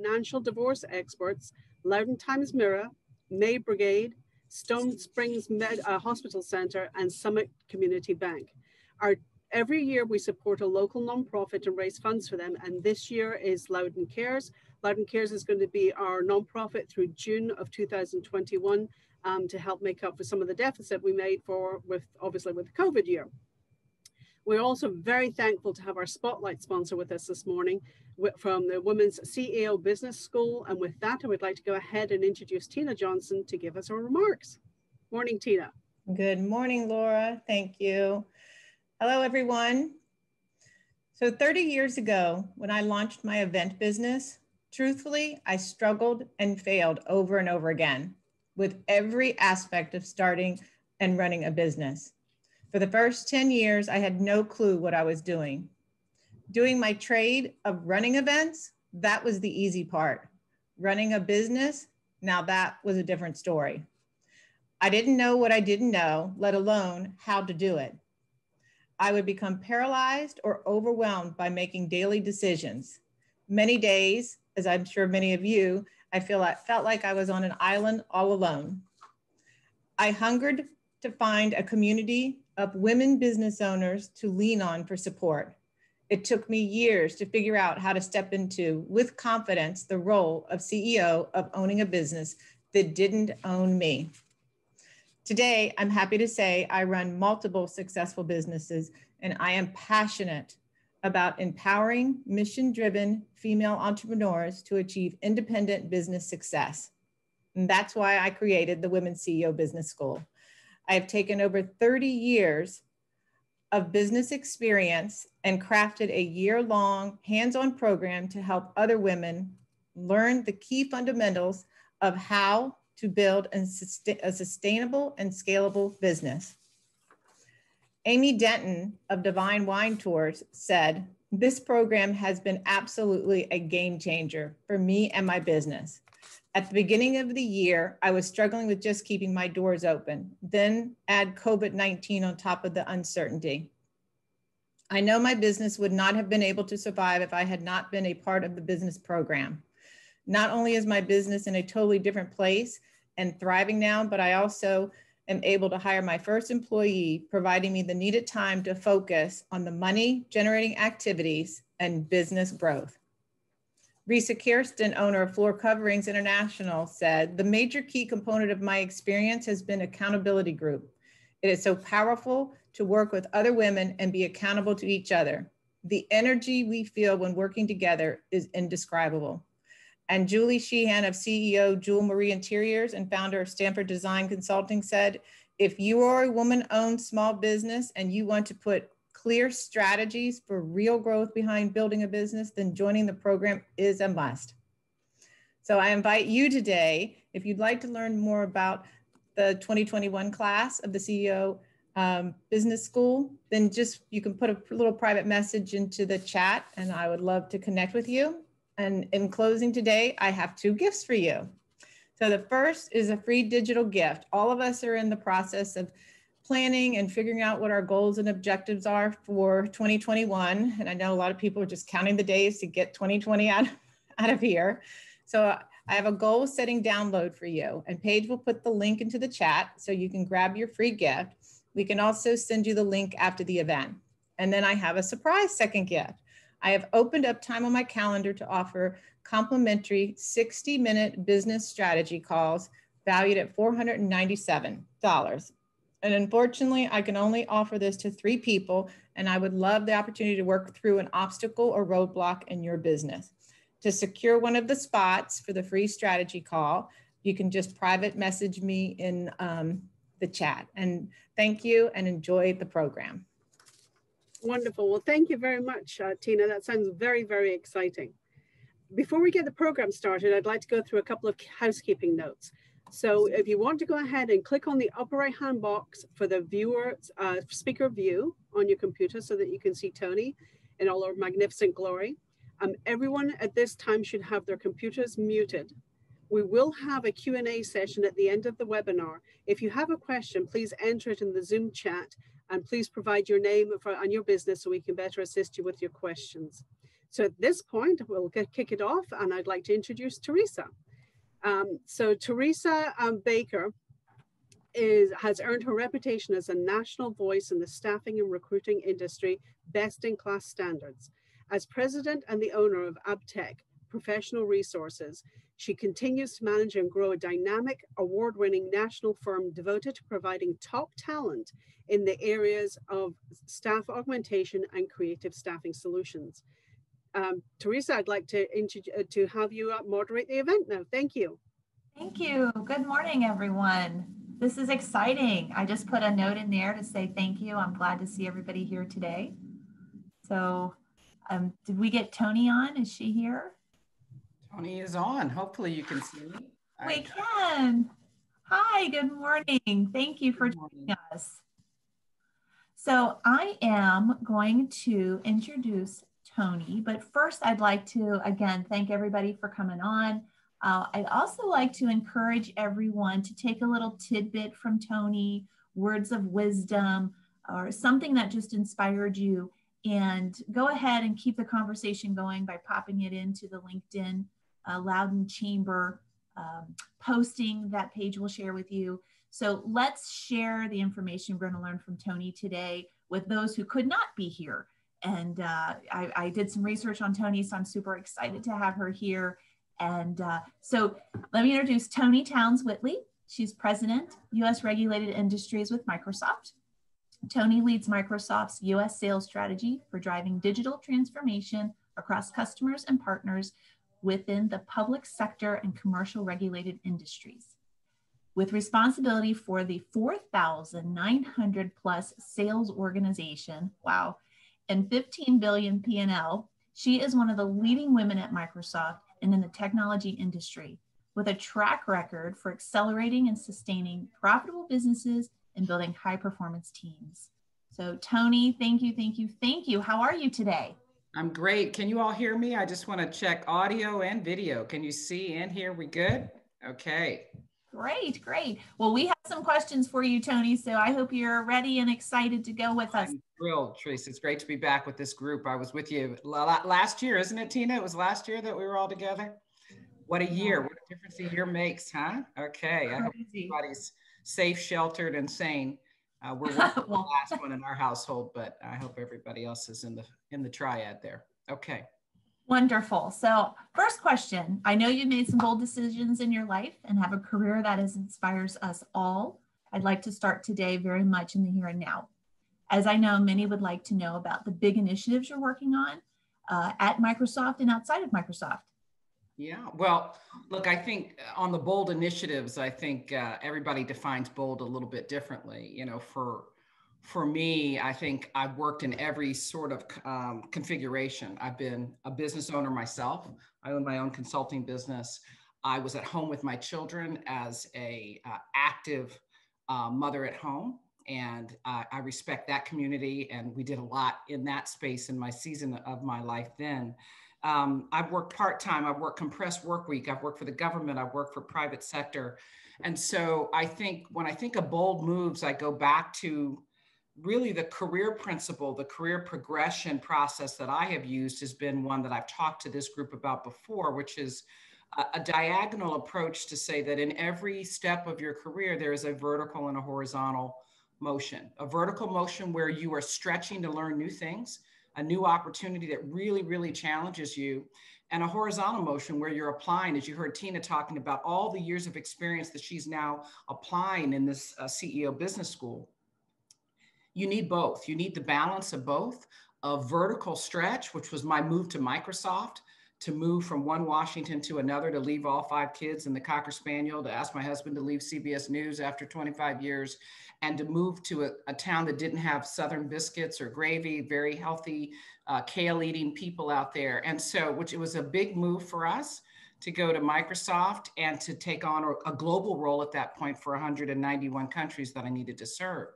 financial divorce experts, Loudoun Times Mirror, May Brigade, Stone Springs Hospital Center, and Summit Community Bank. Every year we support a local nonprofit and raise funds for them, and this year is Loudoun Cares. Loudoun Cares is going to be our nonprofit through June of 2021 to help make up for some of the deficit we made obviously with the COVID year. We're also very thankful to have our spotlight sponsor with us this morning from the Women's CEO Business School. And with that, I would like to go ahead and introduce Tina Johnson to give us her remarks. Morning, Tina. Good morning, Laura. Thank you. Hello, everyone. So 30 years ago, when I launched my event business, truthfully, I struggled and failed over and over again with every aspect of starting and running a business. For the first 10 years, I had no clue what I was doing. Doing my trade of running events, that was the easy part. Running a business, now that was a different story. I didn't know what I didn't know, let alone how to do it. I would become paralyzed or overwhelmed by making daily decisions. Many days, as I'm sure many of you, I felt like I was on an island all alone. I hungered to find a community of women business owners to lean on for support. It took me years to figure out how to step into, with confidence, the role of CEO of owning a business that didn't own me. Today, I'm happy to say I run multiple successful businesses, and I am passionate about empowering mission-driven female entrepreneurs to achieve independent business success. And that's why I created the Women's CEO Business School. I have taken over 30 years of business experience and crafted a year-long hands-on program to help other women learn the key fundamentals of how to build a sustainable and scalable business. Amy Denton of Divine Wine Tours said, "This program has been absolutely a game changer for me and my business. At the beginning of the year, I was struggling with just keeping my doors open. Then add COVID-19 on top of the uncertainty. I know my business would not have been able to survive if I had not been a part of the business program. Not only is my business in a totally different place and thriving now, but I also am able to hire my first employee, providing me the needed time to focus on the money-generating activities and business growth." Risa Kirsten, owner of Floor Coverings International, said, "The major key component of my experience has been accountability group. It is so powerful to work with other women and be accountable to each other. The energy we feel when working together is indescribable." And Julie Sheehan of CEO Jewel Marie Interiors and founder of Stanford Design Consulting said, "If you are a woman-owned small business and you want to put clear strategies for real growth behind building a business, then joining the program is a must." So I invite you today, if you'd like to learn more about the 2021 class of the CEO Business School, then you can put a little private message into the chat and I would love to connect with you. And in closing today, I have 2 gifts for you. So the first is a free digital gift. All of us are in the process of planning and figuring out what our goals and objectives are for 2021. And I know a lot of people are just counting the days to get 2020 out of here. So I have a goal setting download for you, and Paige will put the link into the chat so you can grab your free gift. We can also send you the link after the event. And then I have a surprise second gift. I have opened up time on my calendar to offer complimentary 60-minute business strategy calls valued at $497. And unfortunately, I can only offer this to 3 people, and I would love the opportunity to work through an obstacle or roadblock in your business. To secure one of the spots for the free strategy call, you can just private message me in the chat. And thank you and enjoy the program. Wonderful. Well, thank you very much, Tina. That sounds very, very exciting. Before we get the program started, I'd like to go through a couple of housekeeping notes. So if you want to go ahead and click on the upper right-hand box for the speaker view on your computer so that you can see Toni in all her magnificent glory. Everyone at this time should have their computers muted. We will have a Q&A session at the end of the webinar. If you have a question, please enter it in the Zoom chat and please provide your name and your business so we can better assist you with your questions. So at this point, we'll kick it off, and I'd like to introduce Teresa. So Teresa Baker has earned her reputation as a national voice in the staffing and recruiting industry, best-in-class standards. As president and the owner of Abtech Professional Resources, she continues to manage and grow a dynamic, award-winning national firm devoted to providing top talent in the areas of staff augmentation and creative staffing solutions. Teresa, I'd like to have you moderate the event now. Thank you. Thank you. Good morning, everyone. This is exciting. I just put a note in there to say thank you. I'm glad to see everybody here today. So did we get Toni on? Is she here? Toni is on. Hopefully you can see me. We can. Hi, good morning. Thank you for joining us. So I am going to introduce Toni, but first I'd like to, again, thank everybody for coming on. I'd also like to encourage everyone to take a little tidbit from Toni, words of wisdom, or something that just inspired you, and go ahead and keep the conversation going by popping it into the LinkedIn Loudoun Chamber posting. That page we'll share with you. So let's share the information we're going to learn from Toni today with those who could not be here. And I did some research on Toni, so I'm super excited to have her here. And so let me introduce Toni Townes-Whitley. She's president, U.S. Regulated Industries with Microsoft. Toni leads Microsoft's U.S. sales strategy for driving digital transformation across customers and partners within the public sector and commercial regulated industries. With responsibility for the 4,900 plus sales organization, wow, and 15 billion P&L, she is one of the leading women at Microsoft and in the technology industry, with a track record for accelerating and sustaining profitable businesses and building high performance teams. So Toni, thank you, thank you, thank you. How are you today? I'm great. Can you all hear me? I just want to check audio and video. Can you see and hear? We good? Okay. Great, great. Well, we have some questions for you, Toni, so I hope you're ready and excited to go with us. I'm thrilled, Teresa. It's great to be back with this group. I was with you last year, isn't it, Tina? It was last year that we were all together. What a year. What a difference a year makes, huh? Okay. I hope everybody's safe, sheltered, and sane. We're working on the last one in our household, but I hope everybody else is in the triad there. Okay. Wonderful. So first question, I know you've made some bold decisions in your life and have a career that inspires us all. I'd like to start today very much in the here and now. As I know, many would like to know about the big initiatives you're working on at Microsoft and outside of Microsoft. Yeah, well, look, I think on the bold initiatives, I think everybody defines bold a little bit differently. You know, for me, I think I've worked in every sort of configuration. I've been a business owner myself. I own my own consulting business. I was at home with my children as a active mother at home. And I respect that community. And we did a lot in that space in my season of my life then. I've worked part-time. I've worked compressed work week. I've worked for the government. I've worked for private sector. And so I think when I think of bold moves, I go back to really the career principle, the career progression process that I have used has been one that I've talked to this group about before, which is a diagonal approach to say that in every step of your career, there is a vertical and a horizontal motion. A vertical motion where you are stretching to learn new things, a new opportunity that really, really challenges you, and a horizontal motion where you're applying, as you heard Tina talking about, all the years of experience that she's now applying in this CEO business school. You need both. You need the balance of both, a vertical stretch, which was my move to Microsoft, to move from one Washington to another, to leave all 5 kids and the Cocker Spaniel, to ask my husband to leave CBS News after 25 years, and to move to a town that didn't have Southern biscuits or gravy, very healthy, kale eating people out there. And so, which it was a big move for us to go to Microsoft and to take on a global role at that point for 191 countries that I needed to serve.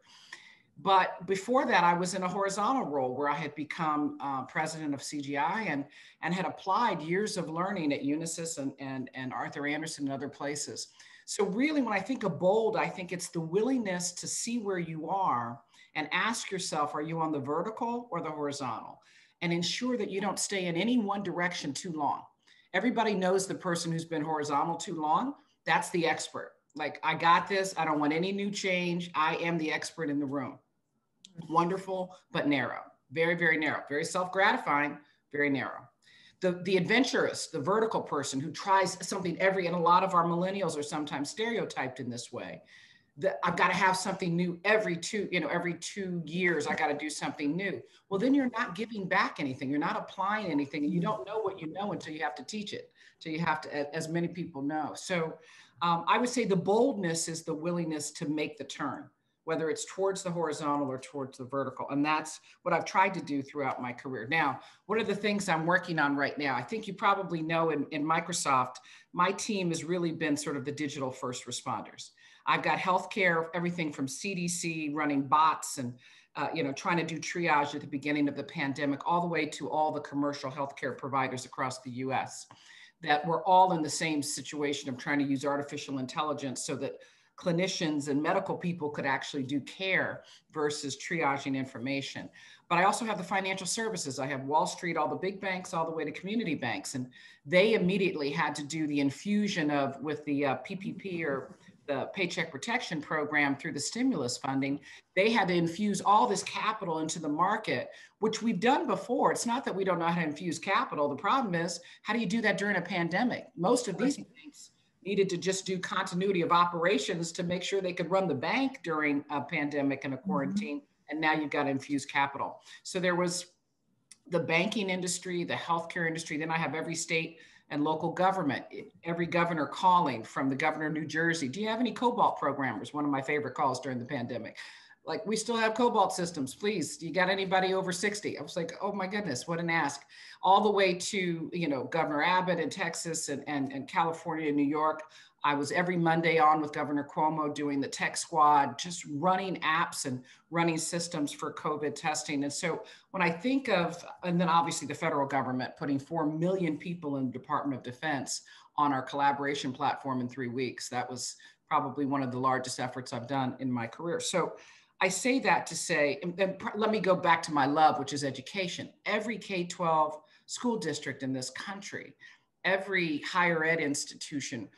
But before that, I was in a horizontal role where I had become president of CGI and had applied years of learning at Unisys and Arthur Andersen and other places. So really, when I think of bold, I think it's the willingness to see where you are and ask yourself, are you on the vertical or the horizontal? and ensure that you don't stay in any one direction too long. Everybody knows the person who's been horizontal too long. That's the expert. Like, I got this. I don't want any new change. I am the expert in the room. Wonderful, but narrow. Very, very narrow. Very self-gratifying, very narrow. The adventurous, the vertical person who tries something and a lot of our millennials are sometimes stereotyped in this way. I've got to have something new every 2 years, I got to do something new. Well, then you're not giving back anything. You're not applying anything, and you don't know what you know until you have to teach it, until you have to, as many people know. So I would say the boldness is the willingness to make the turn, whether it's towards the horizontal or towards the vertical. And that's what I've tried to do throughout my career. Now, what are the things I'm working on right now? I think you probably know in Microsoft, my team has really been sort of the digital first responders. I've got healthcare, everything from CDC running bots and trying to do triage at the beginning of the pandemic, all the way to all the commercial healthcare providers across the US, that we're all in the same situation of trying to use artificial intelligence so that clinicians and medical people could actually do care versus triaging information. But I also have the financial services. I have Wall Street, all the big banks, all the way to community banks. And they immediately had to do the infusion with the PPP, or the Paycheck Protection Program, through the stimulus funding. They had to infuse all this capital into the market, which we've done before. It's not that we don't know how to infuse capital. The problem is, how do you do that during a pandemic? Most of these banks needed to just do continuity of operations to make sure they could run the bank during a pandemic and a quarantine. And now you've got to infuse capital. So there was the banking industry, the healthcare industry. Then I have every state and local government, every governor calling, from the governor of New Jersey. Do you have any cobalt programmers? One of my favorite calls during the pandemic. Like, we still have cobalt systems, please. Do you got anybody over 60? I was like, oh my goodness, what an ask. All the way to, Governor Abbott in Texas and California and New York. I was every Monday on with Governor Cuomo doing the tech squad, just running apps and running systems for COVID testing. And so when I think of, and then obviously the federal government putting 4 million people in the Department of Defense on our collaboration platform in 3 weeks, that was probably one of the largest efforts I've done in my career. So I say that to say, and let me go back to my love, which is education. Every K-12 school district in this country, every higher ed institution,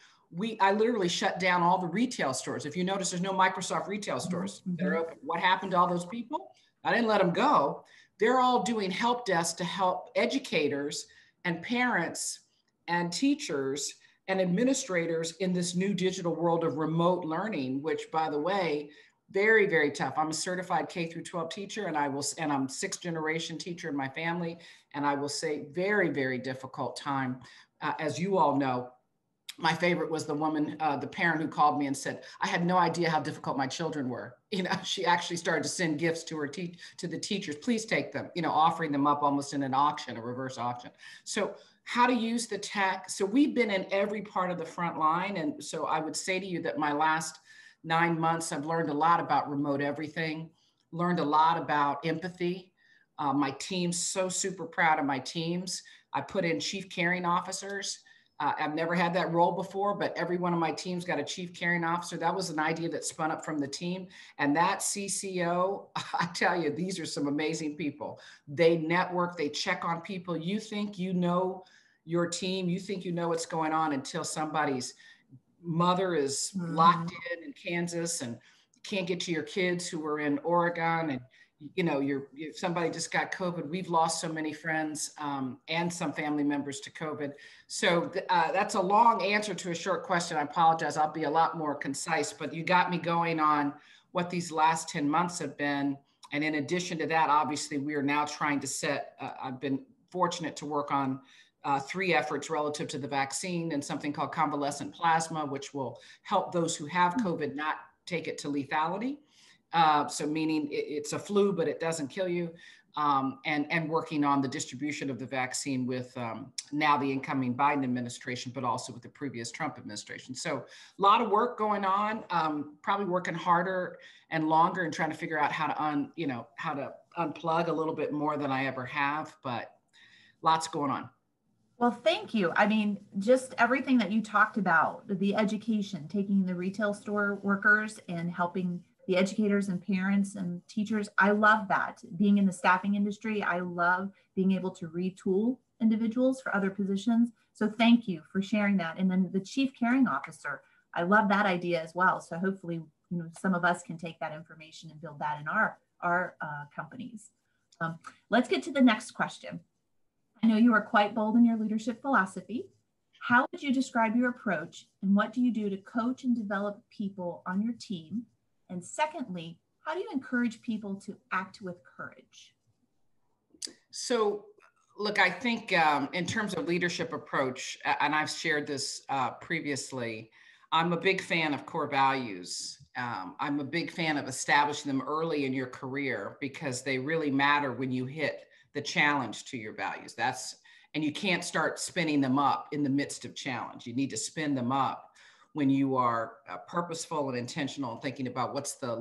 I literally shut down all the retail stores. If you notice, there's no Microsoft retail stores that are open. What happened to all those people? I didn't let them go. They're all doing help desk to help educators and parents and teachers and administrators in this new digital world of remote learning, which, by the way, very, very tough. I'm a certified K through 12 teacher, and I'm 6th generation teacher in my family. And I will say, very, very difficult time. As you all know, my favorite was the woman, the parent who called me and said, I had no idea how difficult my children were. She actually started to send gifts to to the teachers. Please take them, offering them up almost in an auction, a reverse auction. So how to use the tech. So we've been in every part of the front line. And so I would say to you that my last 9 months, I've learned a lot about remote everything, learned a lot about empathy. My team's so super proud of my teams. I put in chief caring officers. I've never had that role before, but every one of my teams got a chief caring officer. That was an idea that spun up from the team. And that CCO, I tell you, these are some amazing people. They network, they check on people. You think you know your team, you think you know what's going on until somebody's mother is locked in Kansas and can't get to your kids who are in Oregon, and somebody just got COVID. We've lost so many friends and some family members to COVID. So that's a long answer to a short question. I apologize. I'll be a lot more concise, but you got me going on what these last 10 months have been. And in addition to that, obviously, we are now trying to set, I've been fortunate to work on 3 efforts relative to the vaccine and something called convalescent plasma, which will help those who have COVID not take it to lethality. So meaning it's a flu, but it doesn't kill you. And working on the distribution of the vaccine with now the incoming Biden administration, but also with the previous Trump administration. So a lot of work going on, probably working harder and longer and trying to figure out how to unplug a little bit more than I ever have, but lots going on. Well, thank you. I mean, just everything that you talked about, the education, taking the retail store workers and helping the educators and parents and teachers. I love that. Being in the staffing industry, I love being able to retool individuals for other positions. So thank you for sharing that. And then the chief caring officer, I love that idea as well. So hopefully, some of us can take that information and build that in our companies. Let's get to the next question. I know you are quite bold in your leadership philosophy. How would you describe your approach, and what do you do to coach and develop people on your team? And secondly, how do you encourage people to act with courage? So, look, I think in terms of leadership approach, and I've shared this previously, I'm a big fan of core values. I'm a big fan of establishing them early in your career because they really matter when you hit the challenge to your values. And you can't start spinning them up in the midst of challenge. You need to spin them up when you are purposeful and intentional and thinking about what's the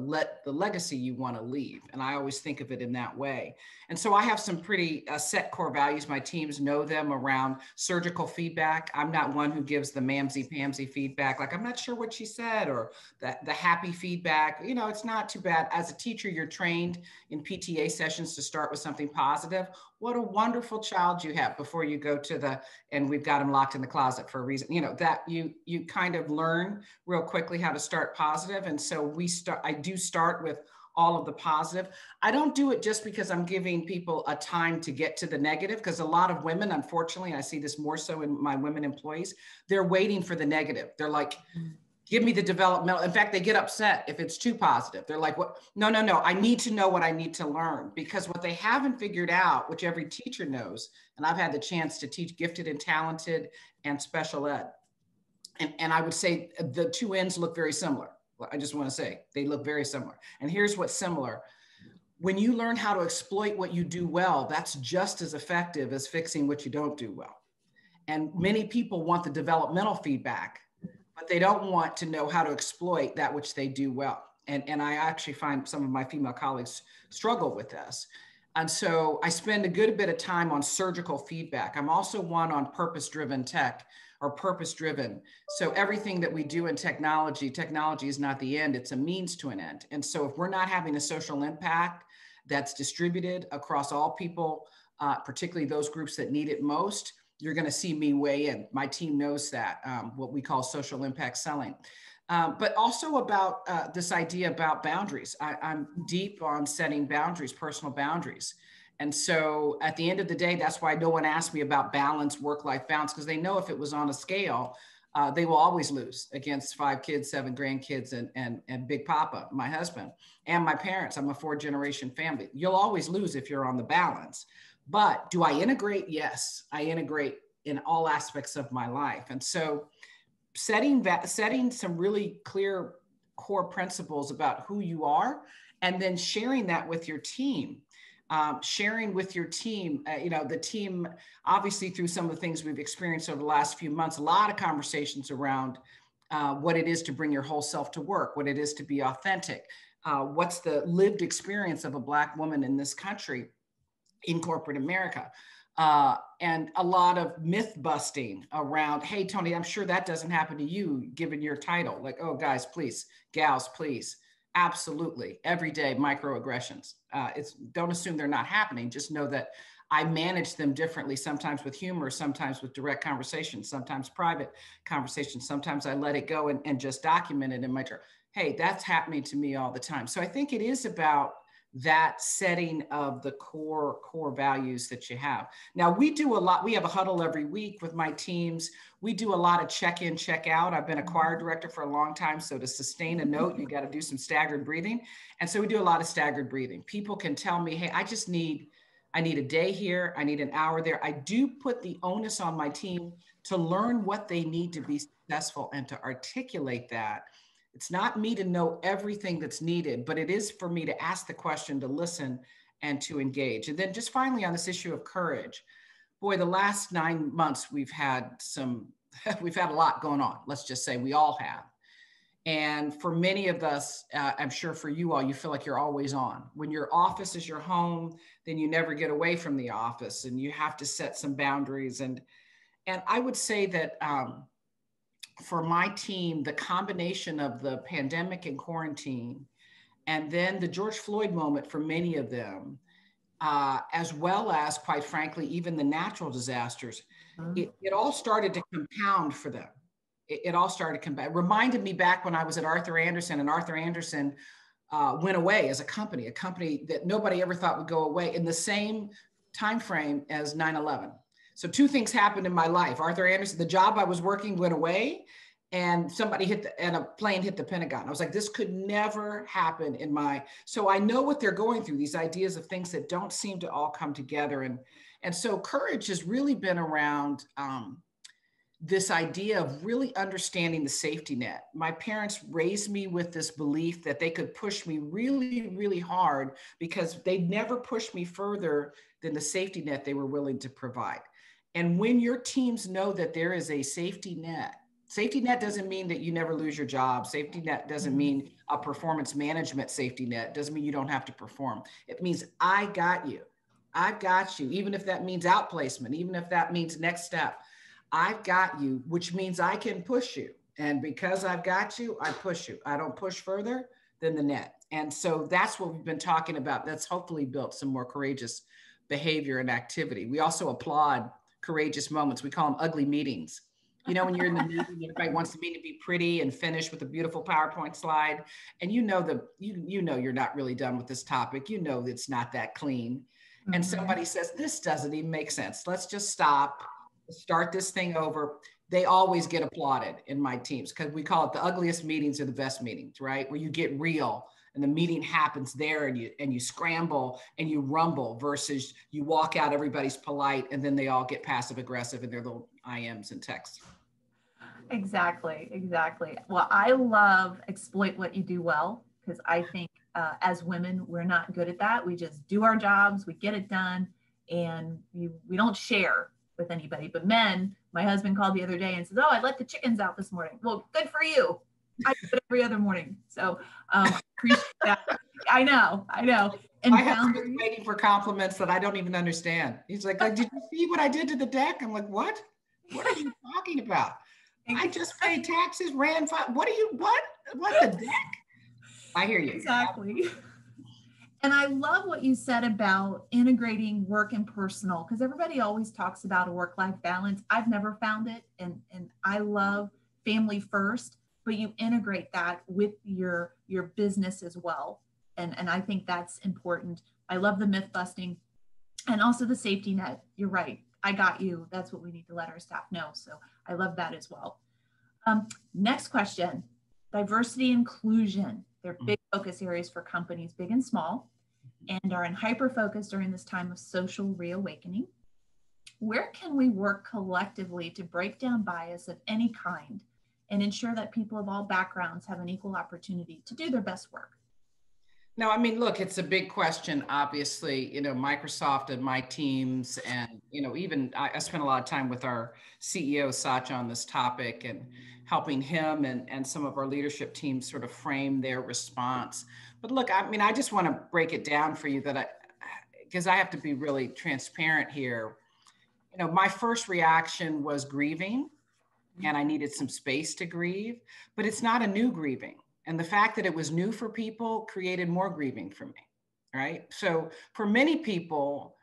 legacy you want to leave. And I always think of it in that way. And so I have some pretty set core values. My teams know them around surgical feedback. I'm not one who gives the mamsy-pamsy feedback, like, I'm not sure what she said, or the happy feedback. It's not too bad. As a teacher, you're trained in PTA sessions to start with something positive. What a wonderful child you have before you go to and we've got them locked in the closet for a reason, that you kind of learn real quickly how to start positive. And so I do start with all of the positive. I don't do it just because I'm giving people a time to get to the negative, because a lot of women, unfortunately, and I see this more so in my women employees, they're waiting for the negative. They're like, give me the developmental. In fact, they get upset if it's too positive. They're like, what? No. I need to know what I need to learn, because what they haven't figured out, which every teacher knows, and I've had the chance to teach gifted and talented and special ed. And I would say the two ends look very similar. I just want to say they look very similar. And here's what's similar. When you learn how to exploit what you do well, that's just as effective as fixing what you don't do well. And many people want the developmental feedback, but they don't want to know how to exploit that which they do well. And I actually find some of my female colleagues struggle with this. And so I spend a good bit of time on surgical feedback. I'm also one on purpose-driven tech, or purpose-driven. So everything that we do in technology is not the end, it's a means to an end. And so if we're not having a social impact that's distributed across all people, particularly those groups that need it most, you're going to see me weigh in. My team knows that, what we call social impact selling. But also about this idea about boundaries. I'm deep on setting boundaries, personal boundaries. And so at the end of the day, that's why no one asked me about balance, work-life balance, because they know if it was on a scale, they will always lose against 5 kids, 7 grandkids, and Big Papa, my husband, and my parents. I'm a 4-generation family. You'll always lose if you're on the balance. But do I integrate? Yes, I integrate in all aspects of my life. And so setting some really clear core principles about who you are, and then sharing that with your team. The team, obviously through some of the things we've experienced over the last few months, a lot of conversations around what it is to bring your whole self to work, what it is to be authentic, what's the lived experience of a Black woman in this country, in corporate America, and a lot of myth busting around, hey, Toni, I'm sure that doesn't happen to you, given your title. Like, oh, guys, please, gals, please. Absolutely. Every day, microaggressions. Don't assume they're not happening. Just know that I manage them differently, sometimes with humor, sometimes with direct conversation, sometimes private conversation. Sometimes I let it go and just document it in my journal. Hey, that's happening to me all the time. So I think it is about that setting of the core values that you have. Now, we do a lot. We have a huddle every week with my teams. We do a lot of check-in, check-out. I've been a choir director for a long time. So to sustain a note, you got to do some staggered breathing. And so we do a lot of staggered breathing. People can tell me, hey, I need a day here. I need an hour there. I do put the onus on my team to learn what they need to be successful and to articulate that. It's not me to know everything that's needed, but it is for me to ask the question, to listen, and to engage. And then just finally on this issue of courage, boy, the last 9 months we've had a lot going on. Let's just say we all have. And for many of us, I'm sure for you all, you feel like you're always on. When your office is your home, then you never get away from the office, and you have to set some boundaries. And I would say that for my team, the combination of the pandemic and quarantine and then the George Floyd moment for many of them, as well as, quite frankly, even the natural disasters, it all started to compound for them. It all started to compound. It reminded me back when I was at Arthur Andersen, and Arthur Andersen went away as a company that nobody ever thought would go away in the same time frame as 9/11. So two things happened in my life. Arthur Andersen, the job I was working went away, and and a plane hit the Pentagon. I was like, this could never happen so I know what they're going through, these ideas of things that don't seem to all come together. And so courage has really been around this idea of really understanding the safety net. My parents raised me with this belief that they could push me really, really hard because they'd never pushed me further than the safety net they were willing to provide. And when your teams know that there is a safety net doesn't mean that you never lose your job. Safety net doesn't mean a performance management safety net. Doesn't mean you don't have to perform. It means I got you. I've got you, even if that means outplacement, even if that means next step. I've got you, which means I can push you. And because I've got you, I push you. I don't push further than the net. And so that's what we've been talking about. That's hopefully built some more courageous behavior and activity. We also applaud courageous moments. We call them ugly meetings. You know, when you're in the meeting, everybody wants the meeting to be pretty and finished with a beautiful PowerPoint slide. And you know you're not really done with this topic. You know it's not that clean. And somebody says, this doesn't even make sense. Let's just stop, start this thing over. They always get applauded in my teams because we call it the ugliest meetings are the best meetings, right? Where you get real and the meeting happens there and you scramble and you rumble versus you walk out, everybody's polite, and then they all get passive aggressive in their little IMs and texts. Exactly. Well, I love exploit what you do well, because I think as women, we're not good at that. We just do our jobs, we get it done, and we don't share with anybody. But men, my husband called the other day and said, oh, I let the chickens out this morning. Well, good for you. I do it every other morning. So appreciate that. I know. And my husband's waiting for compliments that I don't even understand. He's like, did you see what I did to the deck? I'm like, what? What are you talking about? I just paid taxes, ran what the deck? I hear you. Exactly. And I love what you said about integrating work and personal, because everybody always talks about a work-life balance. I've never found it. And I love family first, but you integrate that with your business as well. And I think that's important. I love the myth busting and also the safety net. You're right. I got you. That's what we need to let our staff know. So I love that as well. Next question, diversity inclusion. They're big focus areas for companies, big and small, and are in hyper focus during this time of social reawakening. Where can we work collectively to break down bias of any kind and ensure that people of all backgrounds have an equal opportunity to do their best work? No, I mean, look, it's a big question. Obviously, Microsoft and my teams, and even I spent a lot of time with our CEO Satya on this topic and helping him and some of our leadership teams sort of frame their response. But look, I mean, I just want to break it down for you because I have to be really transparent here. My first reaction was grieving, and I needed some space to grieve, but it's not a new grieving. And the fact that it was new for people created more grieving for me, right? So for many people,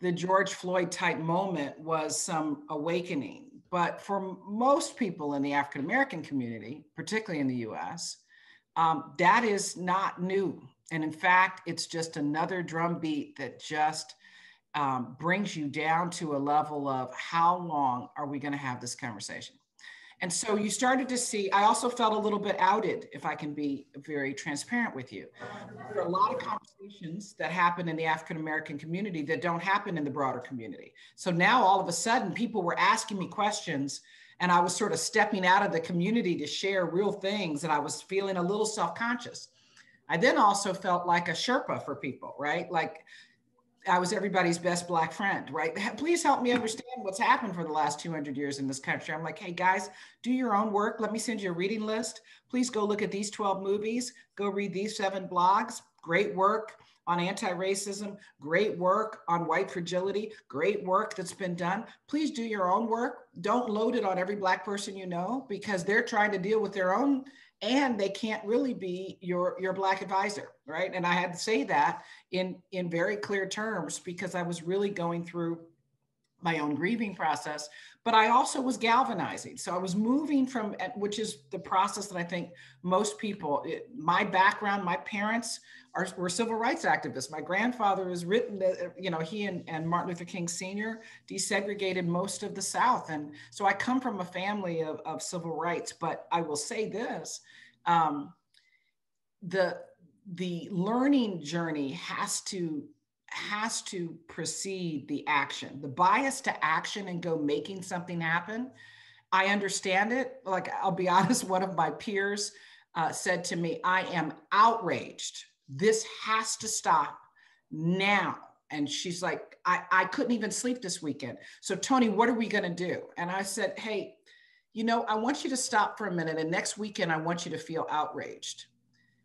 the George Floyd type moment was some awakening. But for most people in the African-American community, particularly in the US, that is not new. And in fact, it's just another drumbeat that just brings you down to a level of how long are we going to have this conversation? And so you started to see, I also felt a little bit outed, if I can be very transparent with you. There are a lot of conversations that happen in the African-American community that don't happen in the broader community. So now all of a sudden people were asking me questions and I was sort of stepping out of the community to share real things and I was feeling a little self-conscious. I then also felt like a Sherpa for people, right? Like I was everybody's best Black friend, right? Please help me understand what's happened for the last 200 years in this country. I'm like, hey guys, do your own work. Let me send you a reading list. Please go look at these 12 movies. Go read these 7 blogs. Great work on anti-racism. Great work on white fragility. Great work that's been done. Please do your own work. Don't load it on every Black person you know because they're trying to deal with their own and they can't really be your Black advisor, right? And I had to say that in very clear terms, because I was really going through my own grieving process, but I also was galvanizing. So I was moving from, which is the process that I think most people, my background, my parents were civil rights activists. My grandfather has written, he and Martin Luther King Sr. desegregated most of the South. And so I come from a family of civil rights, but I will say this, the learning journey has to precede the action. The bias to action and go making something happen, I understand it. Like, I'll be honest, one of my peers said to me, I am outraged. This has to stop now. And she's like, I couldn't even sleep this weekend. So Toni, what are we gonna do? And I said, hey, I want you to stop for a minute, and next weekend, I want you to feel outraged.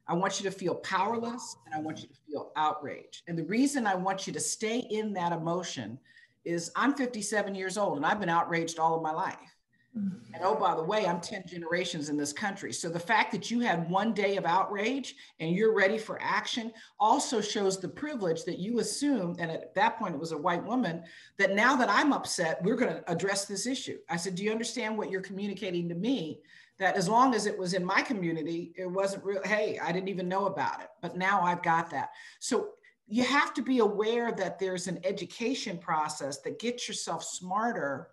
I want you to feel powerless, and I want you to feel outraged. And the reason I want you to stay in that emotion is I'm 57 years old and I've been outraged all of my life. And oh, by the way, I'm 10 generations in this country. So the fact that you had one day of outrage and you're ready for action also shows the privilege that you assume, and at that point it was a white woman, that now that I'm upset, we're going to address this issue. I said, do you understand what you're communicating to me? That as long as it was in my community, it wasn't real. Hey, I didn't even know about it, but now I've got that. So you have to be aware that there's an education process that gets yourself smarter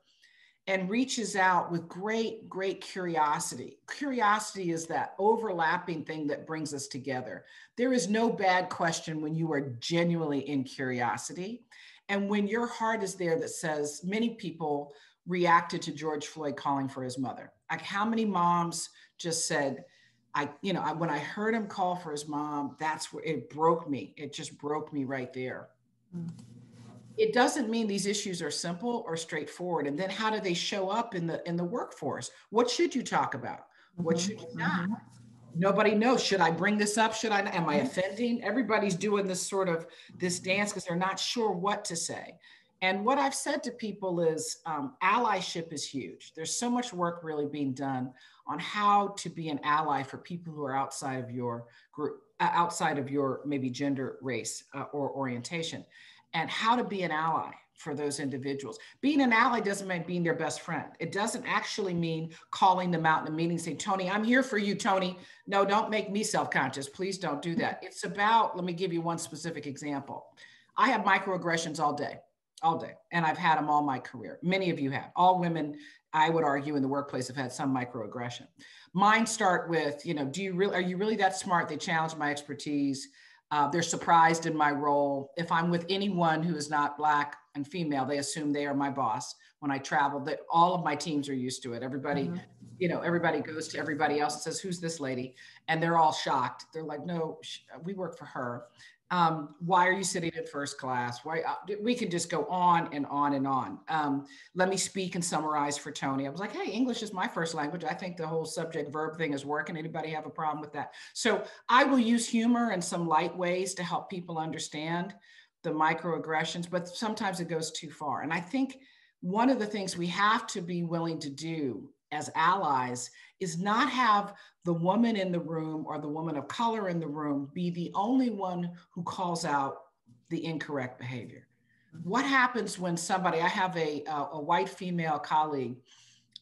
and reaches out with great, great curiosity. Curiosity is that overlapping thing that brings us together. There is no bad question when you are genuinely in curiosity. And when your heart is there that says, many people reacted to George Floyd calling for his mother. Like, how many moms just said, when I heard him call for his mom, that's where it broke me. It just broke me right there. Mm-hmm. It doesn't mean these issues are simple or straightforward. And then how do they show up in the workforce? What should you talk about? What should you not? Nobody knows. Should I bring this up? Am I offending? Everybody's doing this dance because they're not sure what to say. And what I've said to people is allyship is huge. There's so much work really being done on how to be an ally for people who are outside of your group, outside of your maybe gender, race, or orientation, and how to be an ally for those individuals. Being an ally doesn't mean being their best friend. It doesn't actually mean calling them out in a meeting saying, Toni, I'm here for you, Toni. No, don't make me self-conscious. Please don't do that. It's about, let me give you one specific example. I have microaggressions all day. And I've had them all my career. Many of you have. All women, I would argue, in the workplace have had some microaggression. Mine start with, are you really that smart? They challenge my expertise. They're surprised in my role. If I'm with anyone who is not Black and female, they assume they are my boss. When I travel, that all of my teams are used to it. Everybody, everybody goes to everybody else and says, who's this lady? And they're all shocked. They're like, no, we work for her. Why are you sitting in first class? Why? We can just go on and on and on. Let me speak and summarize for Toni. I was like, hey, English is my first language. I think the whole subject verb thing is working. Anybody have a problem with that? So I will use humor and some light ways to help people understand the microaggressions, but sometimes it goes too far. And I think one of the things we have to be willing to do as allies is not have the woman in the room or the woman of color in the room be the only one who calls out the incorrect behavior. What happens when somebody, I have a white female colleague,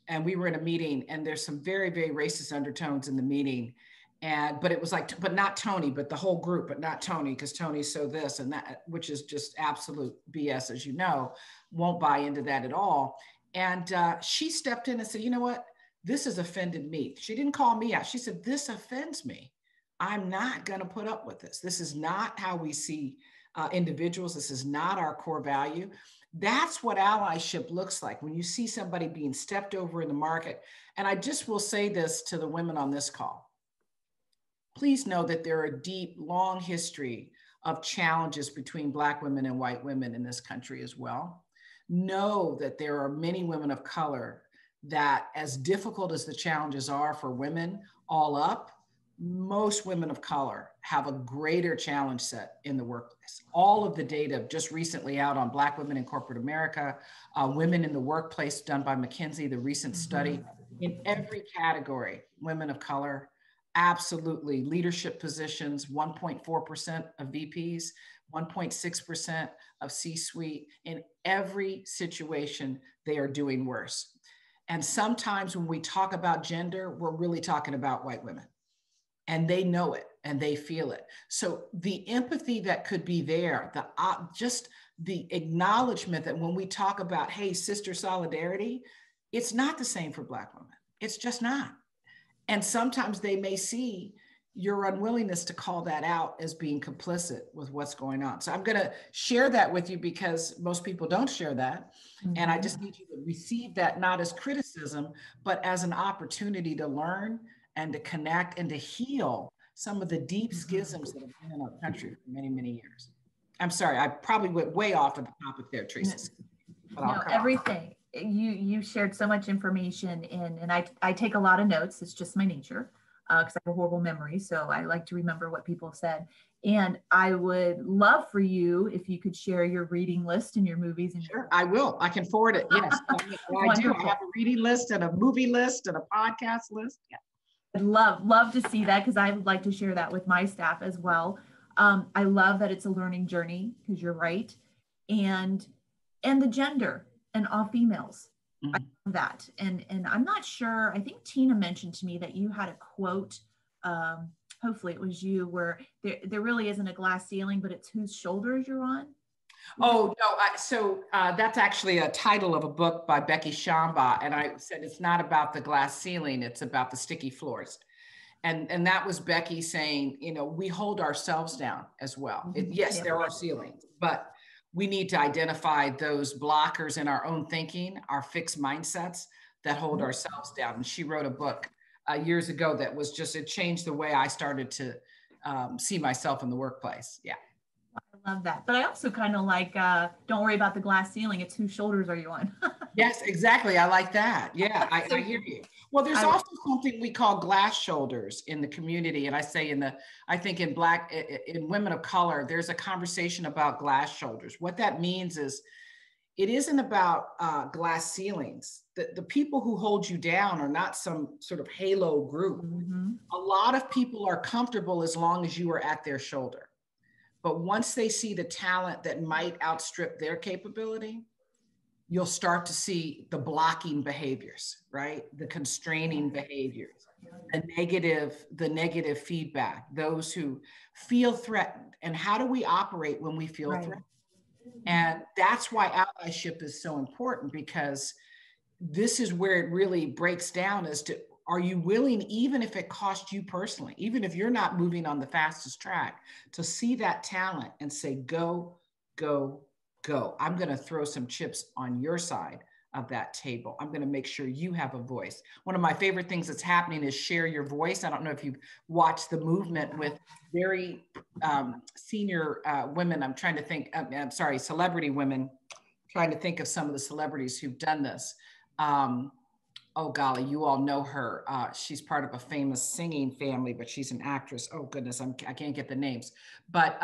and we were in a meeting, and there's some very, very racist undertones in the meeting. But it was like, but not Toni, but the whole group, but not Toni, because Toni's so this and that, which is just absolute BS, as you know, won't buy into that at all. And she stepped in and said, you know what? This has offended me. She didn't call me out. She said, this offends me. I'm not going to put up with this. This is not how we see individuals. This is not our core value. That's what allyship looks like when you see somebody being stepped over in the market. And I just will say this to the women on this call. Please know that there are a deep, long history of challenges between Black women and white women in this country as well. Know that there are many women of color that, as difficult as the challenges are for women all up, most women of color have a greater challenge set in the workplace. All of the data just recently out on Black women in corporate America, women in the workplace done by McKinsey, the recent study, in every category, women of color absolutely. Leadership positions, 1.4% of VPs, 1.6% of C-suite. In every situation, they are doing worse. And sometimes when we talk about gender, we're really talking about white women. And they know it and they feel it. So the empathy that could be there, just the acknowledgement that when we talk about, hey, sister solidarity, it's not the same for Black women. It's just not. And sometimes they may see your unwillingness to call that out as being complicit with what's going on. So I'm going to share that with you because most people don't share that. Mm-hmm. And I just need you to receive that not as criticism, but as an opportunity to learn and to connect and to heal some of the deep schisms that have been in our country for many, many years. I'm sorry, I probably went way off of the topic there, Threase. No, everything. You shared so much information and I take a lot of notes. It's just my nature because I have a horrible memory. So I like to remember what people said. And I would love for you if you could share your reading list and your movies. And sure, I will. I can forward it. Yes, I do. I have a reading list and a movie list and a podcast list. Yeah. I'd love to see that because I would like to share that with my staff as well. I love that it's a learning journey because you're right. And the gender and all females. Mm-hmm. I love that. And I'm not sure, I think Tina mentioned to me that you had a quote, hopefully it was you, where there really isn't a glass ceiling, but it's whose shoulders you're on. Oh, no. That's actually a title of a book by Becky Shamba. And I said, it's not about the glass ceiling, it's about the sticky floors. And that was Becky saying, we hold ourselves down as well. Yes, there are ceilings, but we need to identify those blockers in our own thinking, our fixed mindsets that hold ourselves down. And she wrote a book years ago that was it changed the way I started to see myself in the workplace. Yeah. I love that. But I also kind of like, don't worry about the glass ceiling. It's whose shoulders are you on? Yes, exactly. I like that. Yeah, I hear you. Well, there's also something we call glass shoulders in the community. And I say I think in women of color, there's a conversation about glass shoulders. What that means is it isn't about glass ceilings. The people who hold you down are not some sort of halo group. Mm-hmm. A lot of people are comfortable as long as you are at their shoulder. But once they see the talent that might outstrip their capability, you'll start to see the blocking behaviors, right? The constraining behaviors, the negative feedback, those who feel threatened. And how do we operate when we feel threatened? And that's why allyship is so important, because this is where it really breaks down as to, are you willing, even if it costs you personally, even if you're not moving on the fastest track, to see that talent and say, go, go, go. I'm going to throw some chips on your side of that table. I'm going to make sure you have a voice. One of my favorite things that's happening is Share Your Voice. I don't know if you've watched the movement with very senior women. I'm trying to think, celebrity women, trying to think of some of the celebrities who've done this. Oh golly, you all know her. She's part of a famous singing family, but she's an actress. Oh goodness, I can't get the names. But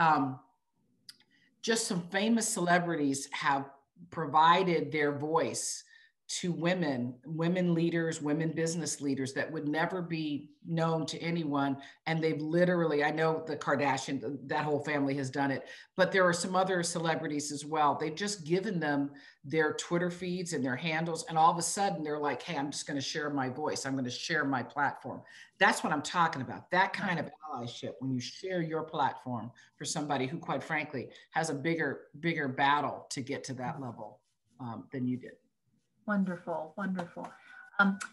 just some famous celebrities have provided their voice to women leaders, women business leaders that would never be known to anyone. And they've literally, I know the Kardashian, that whole family has done it, but there are some other celebrities as well. They've just given them their Twitter feeds and their handles. And all of a sudden they're like, hey, I'm just going to share my voice. I'm going to share my platform. That's what I'm talking about. That kind of allyship, when you share your platform for somebody who, quite frankly, has a bigger battle to get to that level than you did. Wonderful, wonderful.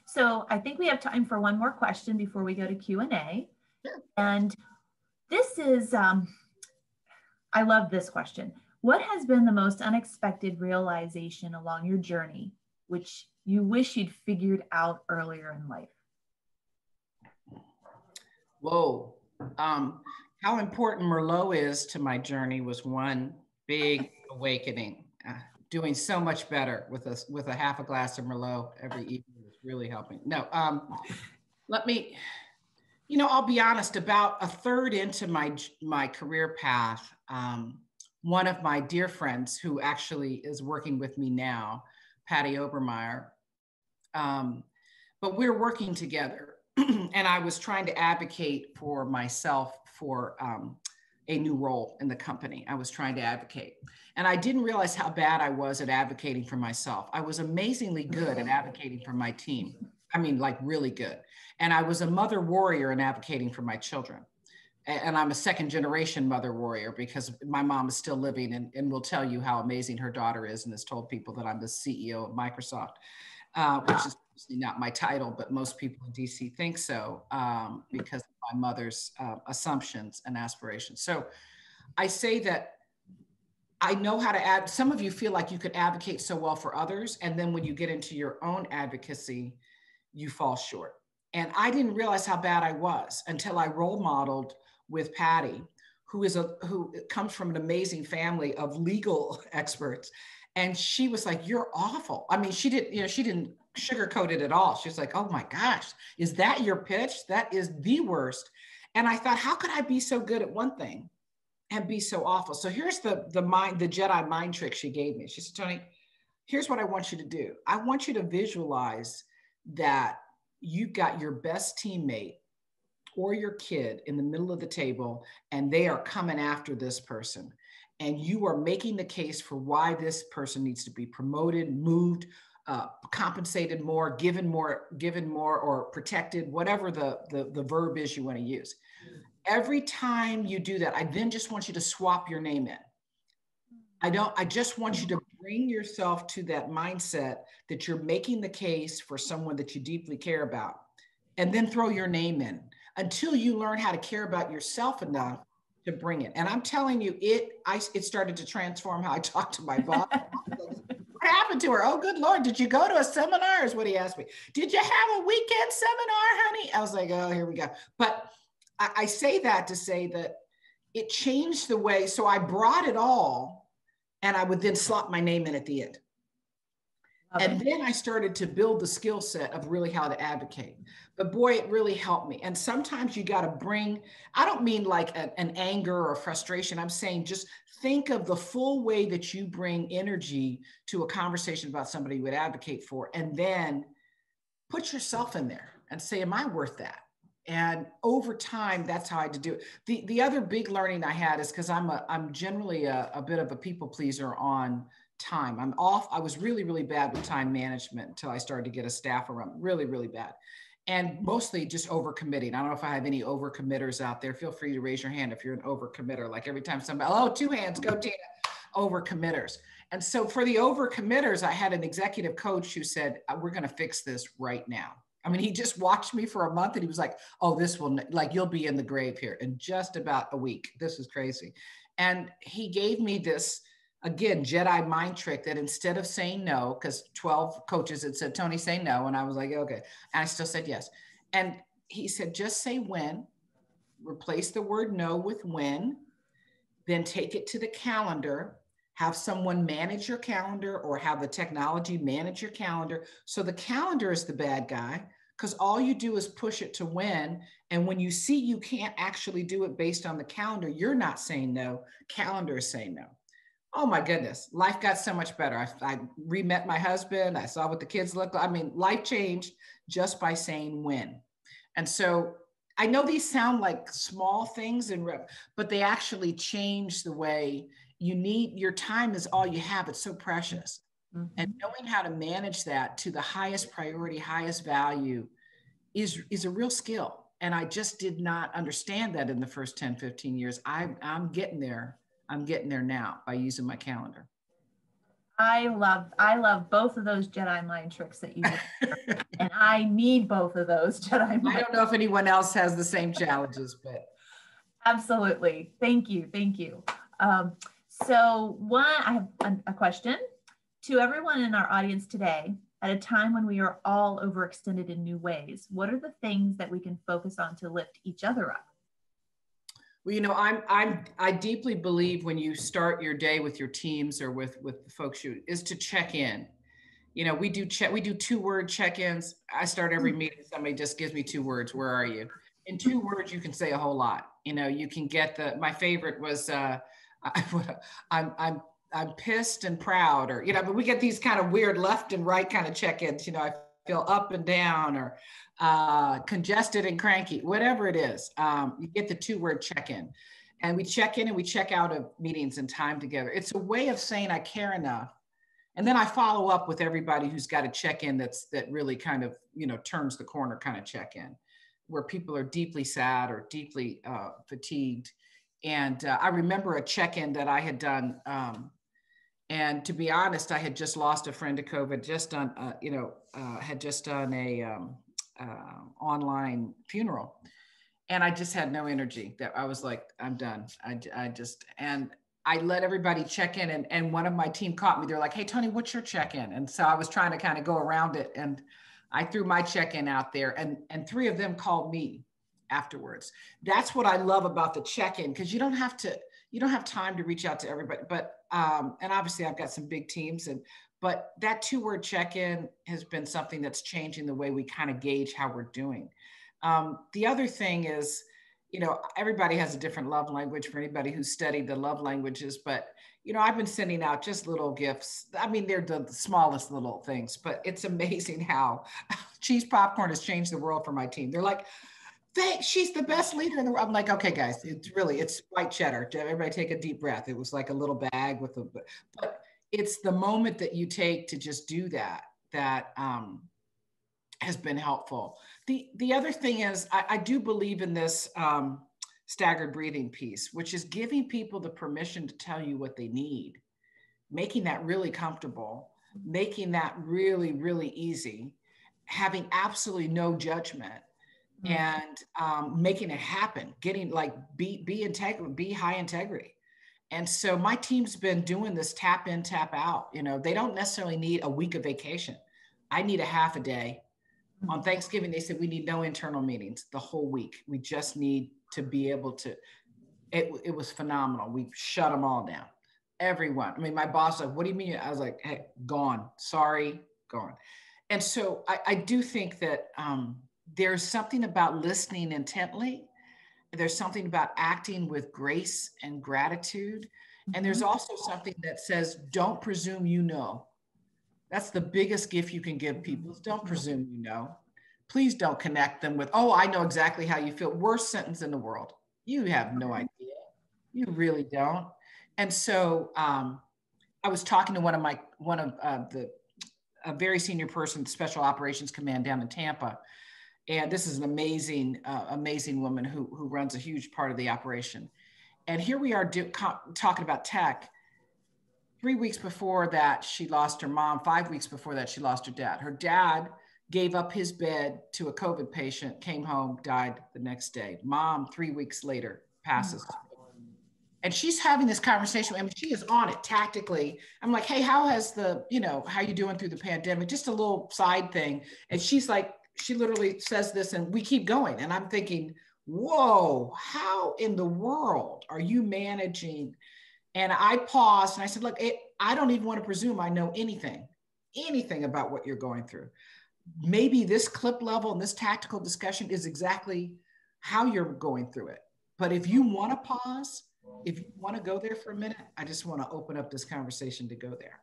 So I think we have time for one more question before we go to Q&A. Sure. And this is, I love this question. What has been the most unexpected realization along your journey, which you wish you'd figured out earlier in life? Whoa. How important Merlot is to my journey was one big awakening. Doing so much better with a half a glass of Merlot every evening is really helping. No, let me, I'll be honest, about a third into my career path, one of my dear friends who actually is working with me now, Patty Obermeyer, but we're working together and I was trying to advocate for myself for a new role in the company. I was trying to advocate. And I didn't realize how bad I was at advocating for myself. I was amazingly good at advocating for my team. I mean, like really good. And I was a mother warrior in advocating for my children. And I'm a second generation mother warrior because my mom is still living and will tell you how amazing her daughter is and has told people that I'm the CEO of Microsoft, which is obviously not my title, but most people in DC think so because of my mother's assumptions and aspirations. So I say that I know how to some of you feel like you could advocate so well for others. And then when you get into your own advocacy, you fall short. And I didn't realize how bad I was until I role modeled with Patty, who comes from an amazing family of legal experts. And she was like, "You're awful." I mean, she didn't sugarcoat it at all. She was like, "Oh my gosh, is that your pitch? That is the worst." And I thought, how could I be so good at one thing and be so awful? So here's the Jedi mind trick she gave me. She said, "Toni, here's what I want you to do. I want you to visualize that you've got your best teammate or your kid in the middle of the table, and they are coming after this person. And you are making the case for why this person needs to be promoted, moved, compensated more, given more, or protected, whatever the verb is you want to use. Every time you do that, I then just want you to swap your name in. I just want you to bring yourself to that mindset that you're making the case for someone that you deeply care about, and then throw your name in until you learn how to care about yourself enough to bring it." And I'm telling you, it started to transform how I talk to my boss. What happened to her? "Oh, good Lord, did you go to a seminar?" is what he asked me. "Did you have a weekend seminar, honey?" I was like, "Oh, here we go." But I say that to say that it changed the way. So I brought it all, and I would then slot my name in at the end. And then I started to build the skill set of really how to advocate. But boy, it really helped me. And sometimes you got to bring, I don't mean like an anger or frustration. I'm saying just think of the full way that you bring energy to a conversation about somebody you would advocate for, and then put yourself in there and say, "Am I worth that?" And over time, that's how I had to do it. The other big learning I had is because I'm generally a bit of a people pleaser on time. I was really, really bad with time management until I started to get a staff around, really, really bad. And mostly just overcommitting. I don't know if I have any overcommitters out there. Feel free to raise your hand if you're an overcommitter. Like every time somebody, "Oh, 2 hands, go Tina." Overcommitters. And so for the overcommitters, I had an executive coach who said, "We're going to fix this right now." I mean, he just watched me for a month and he was like, "Oh, this will, like, you'll be in the grave here in just about a week. This is crazy." And he gave me this, again, Jedi mind trick that instead of saying no, because 12 coaches had said, "Toni, say no." And I was like, "Okay." And I still said yes. And he said, "Just say when, replace the word no with when, then take it to the calendar, have someone manage your calendar or have the technology manage your calendar." So the calendar is the bad guy because all you do is push it to when. And when you see you can't actually do it based on the calendar, you're not saying no, calendar is saying no. Oh my goodness, life got so much better. I re-met my husband. I saw what the kids look like. I mean, life changed just by saying when. And so I know these sound like small things, but they actually change the way your time is all you have. It's so precious. Mm-hmm. And knowing how to manage that to the highest priority, highest value is a real skill. And I just did not understand that in the first 10, 15 years. I'm getting there. I'm getting there now by using my calendar. I love both of those Jedi mind tricks that you did. And I need both of those Jedi mind. I don't know if anyone else has the same challenges, but. Absolutely. Thank you. Thank you. So I have a question to everyone in our audience today. At a time when we are all overextended in new ways, what are the things that we can focus on to lift each other up? Well, I deeply believe when you start your day with your teams or with the folks is to check in. We do 2-word check-ins. I start every meeting. Somebody just gives me 2 words. "Where are you?" In 2 words, you can say a whole lot. You can get my favorite was, I'm pissed and proud, or, but we get these kind of weird left and right kind of check-ins. I feel up and down or congested and cranky, whatever it is. You get the 2-word check-in. And we check in and we check out of meetings and time together. It's a way of saying I care enough. And then I follow up with everybody who's got a check-in that really kind of, turns the corner kind of check-in, where people are deeply sad or deeply fatigued. And I remember a check-in that I had done. And to be honest, I had just lost a friend to COVID, had just done a online funeral. And I just had no energy. That I was like, I'm done. I let everybody check in, and one of my team caught me. They're like, hey, Toni, what's your check-in? And so I was trying to kind of go around it, and I threw my check-in out there, and 3 of them called me afterwards. That's what I love about the check-in, because you don't have time to reach out to everybody. But and obviously I've got some big teams, but that 2-word check-in has been something that's changing the way we kind of gauge how we're doing. The other thing is, everybody has a different love language for anybody who's studied the love languages, but, I've been sending out just little gifts. I mean, they're the smallest little things, but it's amazing how cheese popcorn has changed the world for my team. They're like, she's the best leader in the world. I'm like, okay, guys, it's white cheddar. Everybody take a deep breath. It was like a little bag but it's the moment that you take to just do that has been helpful. The other thing is, I do believe in this staggered breathing piece, which is giving people the permission to tell you what they need, making that really comfortable, making that really, really easy, having absolutely no judgment, and making it happen, getting be high integrity. And so my team's been doing this tap in, tap out. They don't necessarily need a week of vacation. I need a half a day. On Thanksgiving, they said we need no internal meetings the whole week. We just need to be able to, it was phenomenal. We shut them all down. Everyone. I mean, my boss was like, what do you mean? I was like, hey, gone. Sorry, gone. And so I do think that there's something about listening intently. There's something about acting with grace and gratitude. And there's also something that says, don't presume you know. That's the biggest gift you can give people. Don't presume you know. Please don't connect them with, oh, I know exactly how you feel. Worst sentence in the world. You have no idea. You really don't. And so I was talking to a very senior person, Special Operations Command down in Tampa. And this is an amazing woman who runs a huge part of the operation. And here we are talking about tech. 3 weeks before that, she lost her mom. 5 weeks before that, she lost her dad. Her dad gave up his bed to a COVID patient, came home, died the next day. Mom, 3 weeks later, passes. And she's having this conversation. I mean, she is on it tactically. I'm like, hey, how you doing through the pandemic? Just a little side thing. And she's like, she literally says this, and we keep going. And I'm thinking, whoa, how in the world are you managing? And I paused and I said, look, I don't even want to presume I know anything about what you're going through. Maybe this clip level and this tactical discussion is exactly how you're going through it. But if you want to pause, if you want to go there for a minute, I just want to open up this conversation to go there.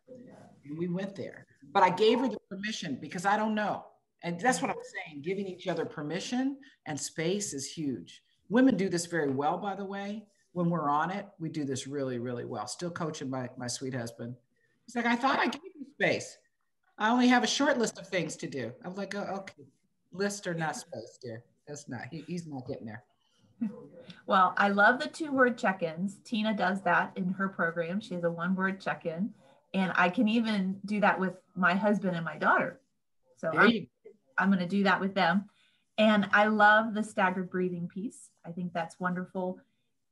And we went there. But I gave her the permission because I don't know. And that's what I'm saying. Giving each other permission and space is huge. Women do this very well, by the way. When we're on it, we do this really, really well. Still coaching my sweet husband. He's like, I thought I gave you space. I only have a short list of things to do. I'm like, oh, okay, list or not space, dear. That's not, he's not getting there. Well, I love the 2-word check-ins. Tina does that in her program. She has a 1-word check-in. And I can even do that with my husband and my daughter. So I'm going to do that with them. And I love the staggered breathing piece. I think that's wonderful.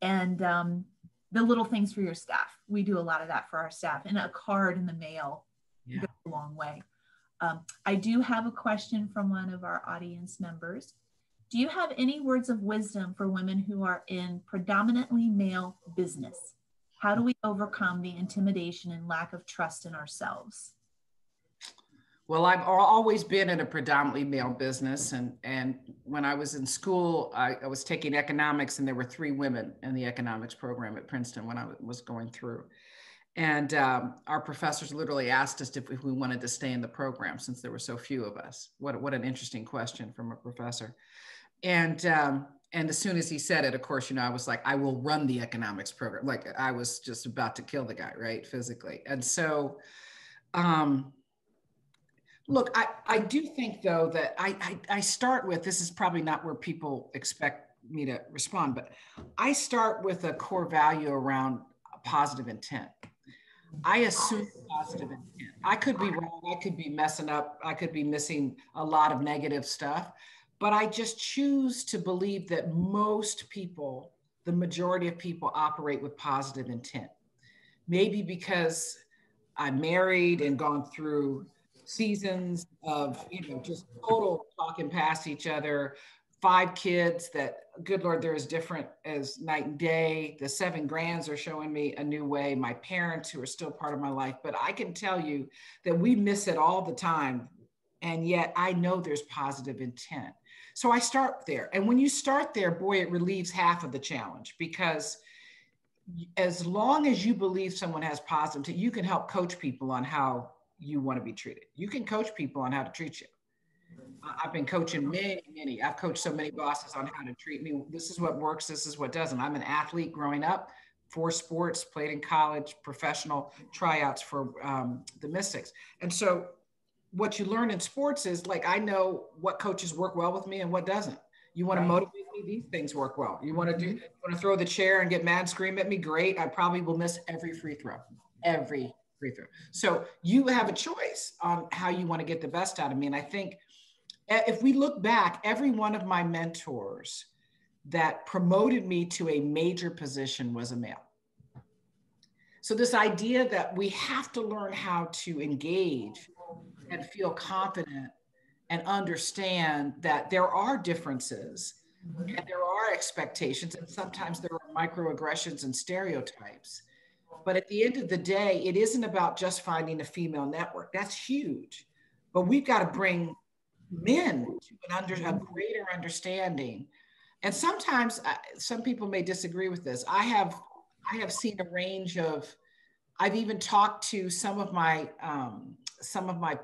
And the little things for your staff. We do a lot of that for our staff, and a card in the mail goes a long way. I do have a question from one of our audience members. Do you have any words of wisdom for women who are in predominantly male business? How do we overcome the intimidation and lack of trust in ourselves? Well, I've always been in a predominantly male business. And when I was in school, I was taking economics, and there were 3 women in the economics program at Princeton when I was going through. And our professors literally asked us if we wanted to stay in the program since there were so few of us. What an interesting question from a professor. And as soon as he said it, of course, I was like, I will run the economics program. Like I was just about to kill the guy, right, physically. And so, look, I do think, though, that I start with, this is probably not where people expect me to respond, but I start with a core value around positive intent. I assume positive intent. I could be wrong. I could be messing up. I could be missing a lot of negative stuff, but I just choose to believe that most people, the majority of people, operate with positive intent. Maybe because I'm married and gone through seasons of, just total talking past each other, 5 kids that, good Lord, they're as different as night and day. The 7 grands are showing me a new way. My parents, who are still part of my life, but I can tell you that we miss it all the time. And yet I know there's positive intent. So I start there. And when you start there, boy, it relieves half of the challenge, because as long as you believe someone has positive intent, you can help coach people on how you want to be treated. You can coach people on how to treat you. I've been coaching many. I've coached so many bosses on how to treat me. This is what works. This is what doesn't. I'm an athlete growing up, 4 sports, played in college, professional tryouts for the Mystics. And so what you learn in sports is, like, I know what coaches work well with me and what doesn't. You want to motivate me, these things work well. You want to throw the chair and get mad, scream at me, great. I probably will miss every free throw. So you have a choice on how you want to get the best out of me. And I think if we look back, every one of my mentors that promoted me to a major position was a male. So this idea that we have to learn how to engage and feel confident and understand that there are differences and there are expectations, and sometimes there are microaggressions and stereotypes. But at the end of the day, it isn't about just finding a female network. That's huge. But we've got to bring men to a greater understanding. And sometimes some people may disagree with this. I have seen a range of, I've even talked to some of my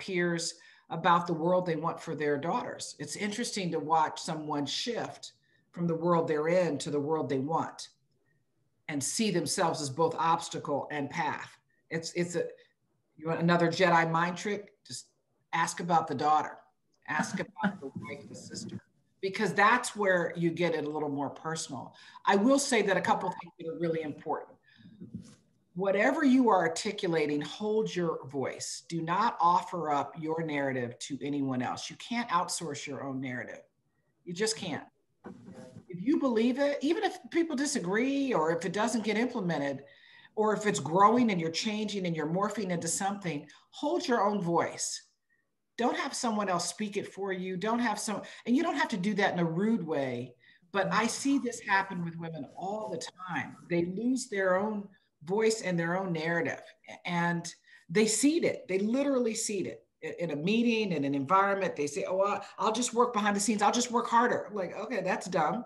peers about the world they want for their daughters. It's interesting to watch someone shift from the world they're in to the world they want, and see themselves as both obstacle and path. You want another Jedi mind trick? Just ask about the daughter. Ask about the wife, the sister, because that's where you get it a little more personal. I will say that a couple of things that are really important. Whatever you are articulating, hold your voice. Do not offer up your narrative to anyone else. You can't outsource your own narrative. You just can't. If you believe it, even if people disagree, or if it doesn't get implemented, or if it's growing and you're changing and you're morphing into something, hold your own voice. Don't have someone else speak it for you. And you don't have to do that in a rude way, but I see this happen with women all the time. They lose their own voice and their own narrative, and they seed it. They literally seed it in a meeting, in an environment. They say, oh, I'll just work behind the scenes. I'll just work harder. Like, okay, that's dumb.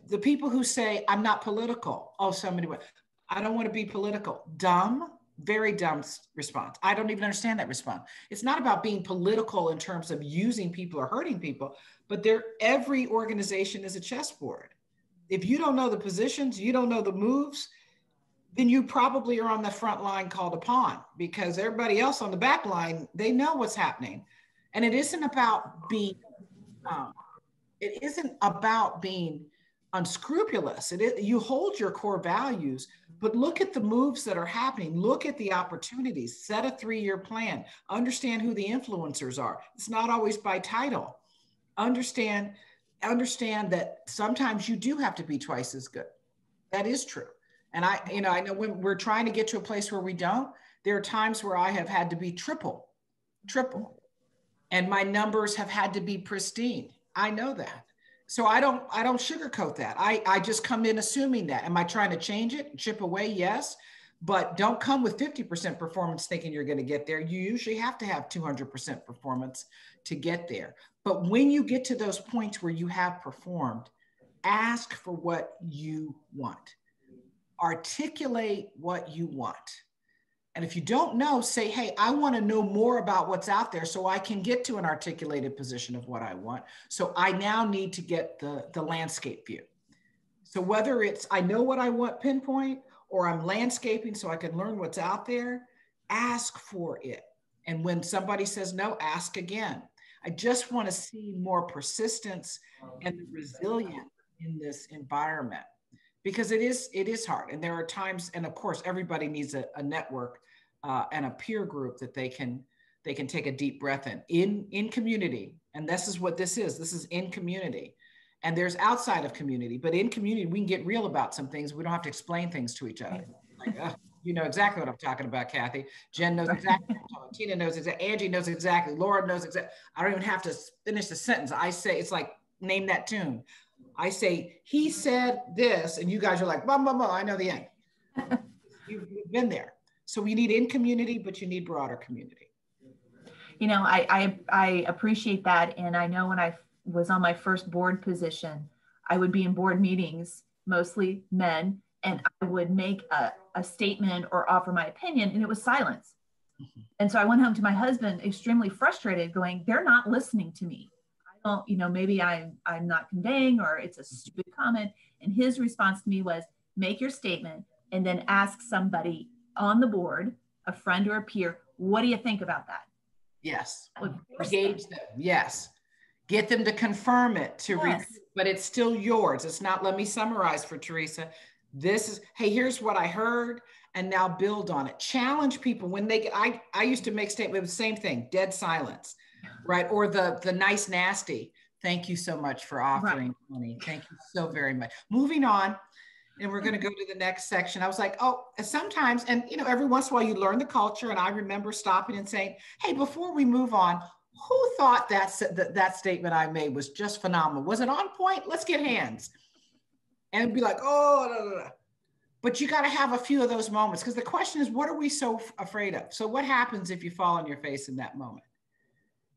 The people who say, I'm not political. Oh, so many ways. I don't want to be political. Dumb. Very dumb response. I don't even understand that response. It's not about being political in terms of using people or hurting people, but every organization is a chessboard. If you don't know the positions, you don't know the moves, then you probably are on the front line called a pawn, because everybody else on the back line, they know what's happening. And it isn't about being unscrupulous. You hold your core values, but look at the moves that are happening. Look at the opportunities. Set a 3-year plan. Understand who the influencers are. It's not always by title. Understand that sometimes you do have to be twice as good. That is true. And I know when we're trying to get to a place where we don't, there are times where I have had to be triple, and my numbers have had to be pristine. I know that. So I don't sugarcoat that. I just come in assuming that. Am I trying to change it, chip away? Yes, but don't come with 50% performance thinking you're going to get there. You usually have to have 200% performance to get there. But when you get to those points where you have performed, ask for what you want. Articulate what you want. And if you don't know, say, hey, I want to know more about what's out there so I can get to an articulated position of what I want. So I now need to get the landscape view. So whether it's, I know what I want pinpoint, or I'm landscaping so I can learn what's out there, ask for it. And when somebody says no, ask again. I just want to see more persistence and the resilience in this environment, because it is hard. And there are times, and of course, everybody needs a network and a peer group that they can take a deep breath in community. And this is what this is. This is in community. And there's outside of community, but in community, we can get real about some things. We don't have to explain things to each other. Like, you know exactly what I'm talking about, Kathy. Jen knows exactly what I'm talking about. Tina knows exactly. Angie knows exactly. Laura knows exactly. I don't even have to finish the sentence. I say, it's like, name that tune. I say, he said this, and you guys are like, blah, blah, blah, I know the end. You've been there. So we need in community, but you need broader community. You know, I appreciate that. And I know when I was on my first board position, I would be in board meetings, mostly men, and I would make a statement or offer my opinion, and it was silence. Mm-hmm. And so I went home to my husband extremely frustrated, going, they're not listening to me. I don't, you know, maybe I'm not conveying, or it's a stupid comment. And his response to me was, make your statement and then ask somebody on the board, a friend or a peer, what do you think about that? Yes. Engage them. Yes. Get them to confirm it, but it's still yours. It's not, let me summarize for Teresa. This is, hey, here's what I heard, and now build on it. Challenge people when they get, I used to make statements, the same thing, dead silence, right? Or the nice, nasty. Thank you so much for offering, Toni. Thank you so very much. Moving on, and we're going to go to the next section. I was like, oh, sometimes, and you know, every once in a while you learn the culture, and I remember stopping and saying, hey, before we move on, who thought that statement I made was just phenomenal? Was it on point? Let's get hands. And be like, oh, no, no, no. But you got to have a few of those moments, because the question is, what are we so afraid of? So what happens if you fall on your face in that moment?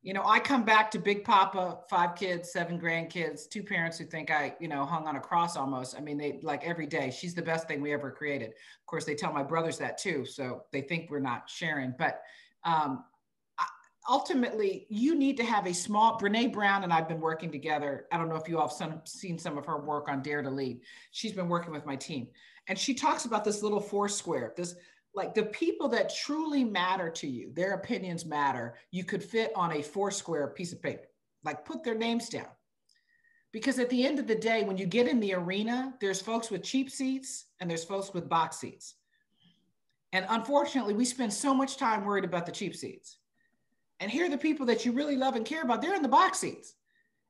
You know, I come back to Big Papa, 5 kids, 7 grandkids, 2 parents who think I, you know, hung on a cross almost. I mean, they like every day, she's the best thing we ever created. Of course, they tell my brothers that too. So they think we're not sharing, but ultimately, you need to have a small, Brene Brown and I've been working together. I don't know if you all have seen some of her work on Dare to Lead. She's been working with my team. And she talks about this little 4 square, this, like the people that truly matter to you, their opinions matter. You could fit on a 4 square piece of paper, like put their names down. Because at the end of the day, when you get in the arena, there's folks with cheap seats and there's folks with box seats. And unfortunately, we spend so much time worried about the cheap seats. And here are the people that you really love and care about. They're in the box seats.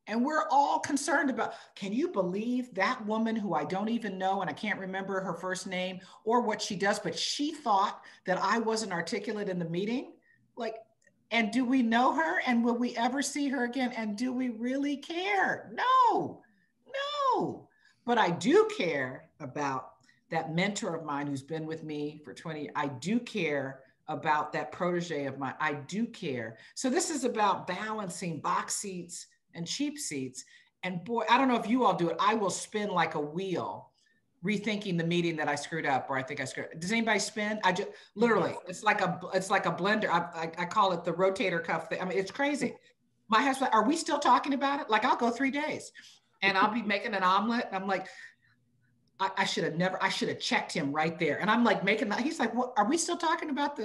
And we're all concerned about, can you believe that woman who I don't even know, and I can't remember her first name or what she does, but she thought that I wasn't articulate in the meeting? Like, and do we know her? And will we ever see her again? And do we really care? No. But I do care about that mentor of mine who's been with me for 20. I do care about that protege of mine. I do care. So this is about balancing box seats and cheap seats. And boy, I don't know if you all do it. I will spin like a wheel, rethinking the meeting that I screwed up, or I think I screwed up. Does anybody spin? I just literally, it's like a blender. I call it the rotator cuff thing. I mean, it's crazy. My husband, are we still talking about it? Like, I'll go 3 days and I'll be making an omelet. I'm like, I should have checked him right there. And I'm like making that, he's like, what, are we still talking about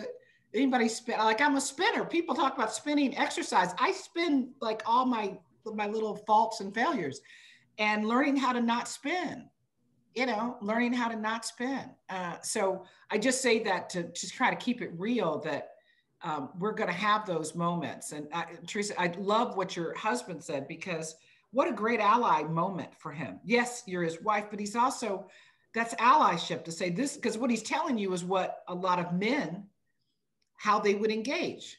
anybody spin? Like, I'm a spinner. People talk about spinning exercise. I spin like all my little faults and failures, and learning how to not spin, learning how to not spin. So I just say that to just try to keep it real, that we're going to have those moments. And Teresa, I love what your husband said, because what a great ally moment for him. Yes, you're his wife, but he's also, that's allyship to say this, because what he's telling you is what a lot of men, how they would engage.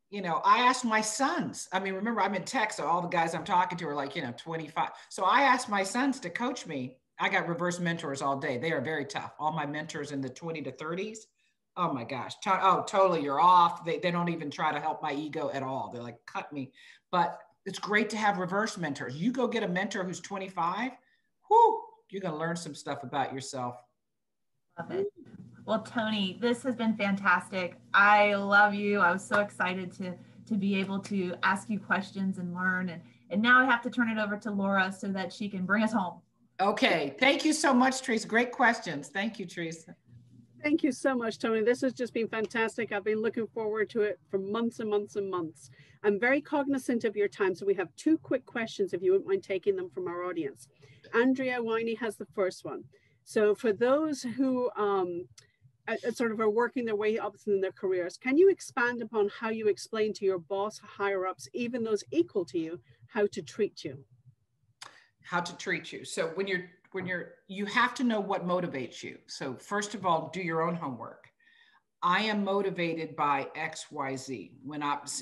You know, I asked my sons, I mean, remember, I'm in tech, so all the guys I'm talking to are like, 25. So I asked my sons to coach me. I got reverse mentors all day. They are very tough. All my mentors in the 20 to 30s. Oh my gosh. Totally, you're off. They don't even try to help my ego at all. They're like, cut me. But it's great to have reverse mentors. You go get a mentor who's 25, whoo, you're going to learn some stuff about yourself. Love it. Well, Toni, this has been fantastic. I love you. I was so excited to be able to ask you questions and learn. And now I have to turn it over to Laura so that she can bring us home. Okay. Thank you so much, Threase. Great questions. Thank you, Threase. Thank you so much, Toni. This has just been fantastic. I've been looking forward to it for months and months and months. I'm very cognizant of your time, so we have 2 quick questions if you wouldn't mind taking them from our audience. Andrea Winey has the first one. So for those who sort of are working their way up in their careers, can you expand upon how you explain to your boss, higher ups, even those equal to you, how to treat you? How to treat you. So you have to know what motivates you. So first of all, do your own homework. I am motivated by X, Y, Z.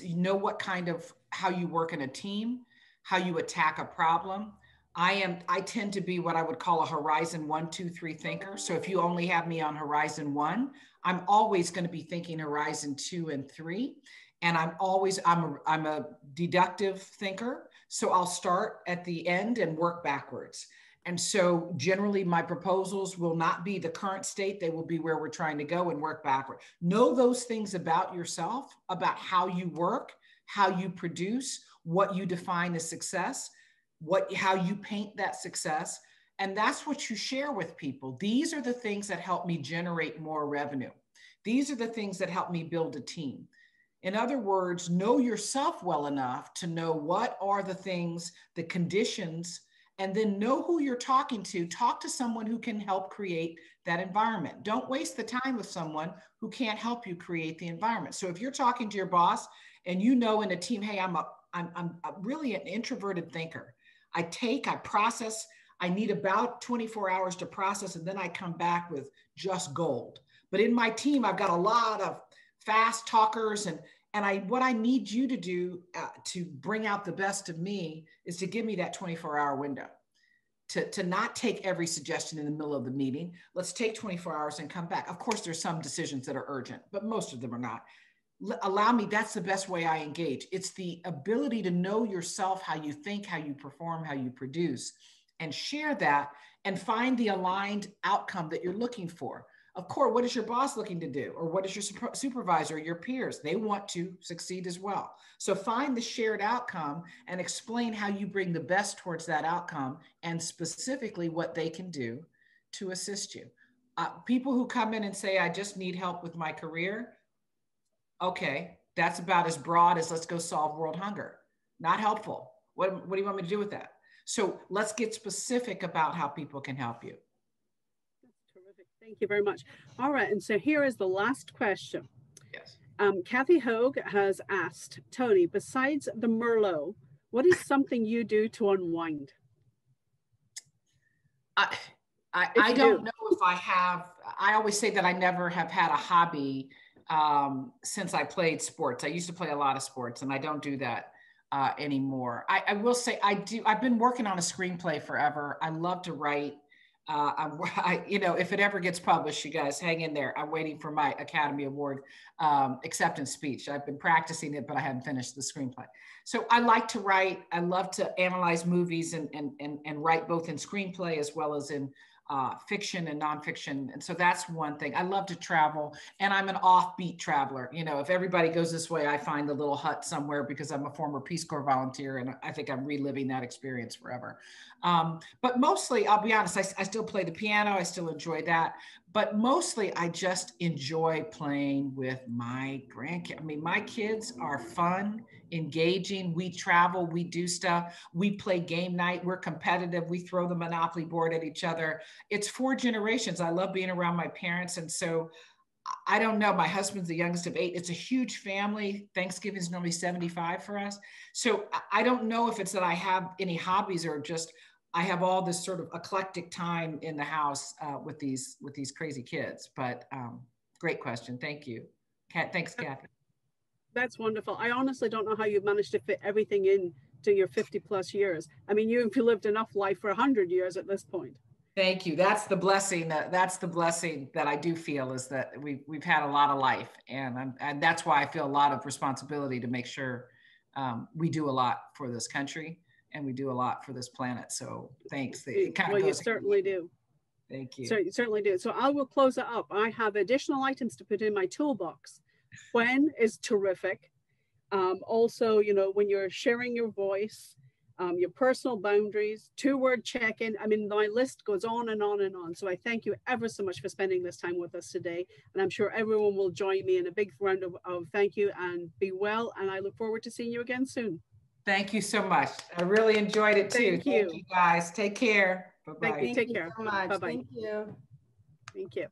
You know what kind of, how you work in a team, how you attack a problem. I tend to be what I would call a horizon 1, 2, 3 thinker. So if you only have me on horizon 1, I'm always going to be thinking horizon 2 and 3. And I'm a deductive thinker. So I'll start at the end and work backwards. And so generally my proposals will not be the current state. They will be where we're trying to go and work backward. Know those things about yourself, about how you work, how you produce, what you define as success, how you paint that success. And that's what you share with people. These are the things that help me generate more revenue. These are the things that help me build a team. In other words, know yourself well enough to know what are the things, the conditions, and then know who you're talking to. Talk to someone who can help create that environment. Don't waste the time with someone who can't help you create the environment. So if you're talking to your boss and you know in a team, hey, I'm really an introverted thinker. I process, I need about 24 hours to process, and then I come back with just gold. But in my team, I've got a lot of fast talkers, and what I need you to do to bring out the best of me is to give me that 24-hour window, to not take every suggestion in the middle of the meeting. Let's take 24 hours and come back. Of course, there's some decisions that are urgent, but most of them are not. Allow me, that's the best way I engage. It's the ability to know yourself, how you think, how you perform, how you produce, and share that and find the aligned outcome that you're looking for. Of course, what is your boss looking to do? Or what is your supervisor, your peers? They want to succeed as well. So find the shared outcome and explain how you bring the best towards that outcome and specifically what they can do to assist you. People who come in and say, I just need help with my career. Okay, that's about as broad as let's go solve world hunger. Not helpful. What do you want me to do with that? So let's get specific about how people can help you. Thank you very much. All right, and so here is the last question. Yes. Kathy Hogue has asked, Toni, besides the Merlot, what is something you do to unwind? I don't know if I have. I always say that I never have had a hobby since I played sports. I used to play a lot of sports, and I don't do that anymore. I will say I've been working on a screenplay forever. I love to write. If it ever gets published, you guys hang in there. I'm waiting for my Academy Award acceptance speech. I've been practicing it, but I haven't finished the screenplay. So I like to write. I love to analyze movies and write both in screenplay as well as in fiction and nonfiction. And so that's one thing. I love to travel, and I'm an offbeat traveler. You know, if everybody goes this way, I find a little hut somewhere because I'm a former Peace Corps volunteer, and I think I'm reliving that experience forever. But mostly, I'll be honest, I still play the piano. I still enjoy that. But mostly, I just enjoy playing with my grandkids. I mean, my kids are fun, engaging. We travel, we do stuff. We play game night. We're competitive. We throw the Monopoly board at each other. It's 4 generations. I love being around my parents. And so I don't know, my husband's the youngest of 8. It's a huge family. Thanksgiving is normally 75 for us. So I don't know if it's that I have any hobbies or just I have all this sort of eclectic time in the house with these crazy kids. But great question. Thank you. Thanks, Kathy. That's wonderful. I honestly don't know how you've managed to fit everything into your 50 plus years. I mean, you've lived enough life for 100 years at this point. Thank you. That's the blessing. That's the blessing that I do feel is that we've had a lot of life, and that's why I feel a lot of responsibility to make sure we do a lot for this country and we do a lot for this planet. So thanks. Well, you certainly do. Thank you. So you certainly do. So I will close it up. I have additional items to put in my toolbox. When is terrific. Also, you know, when you're sharing your voice, your personal boundaries, 2-word check-in. I mean, my list goes on and on and on. So I thank you ever so much for spending this time with us today. And I'm sure everyone will join me in a big round of thank you, and be well. And I look forward to seeing you again soon. Thank you so much. I really enjoyed it too. Thank you. Thank you guys. Take care. Bye-bye. Thank you. Take care. Thank you so much. Bye-bye. Thank you. Thank you.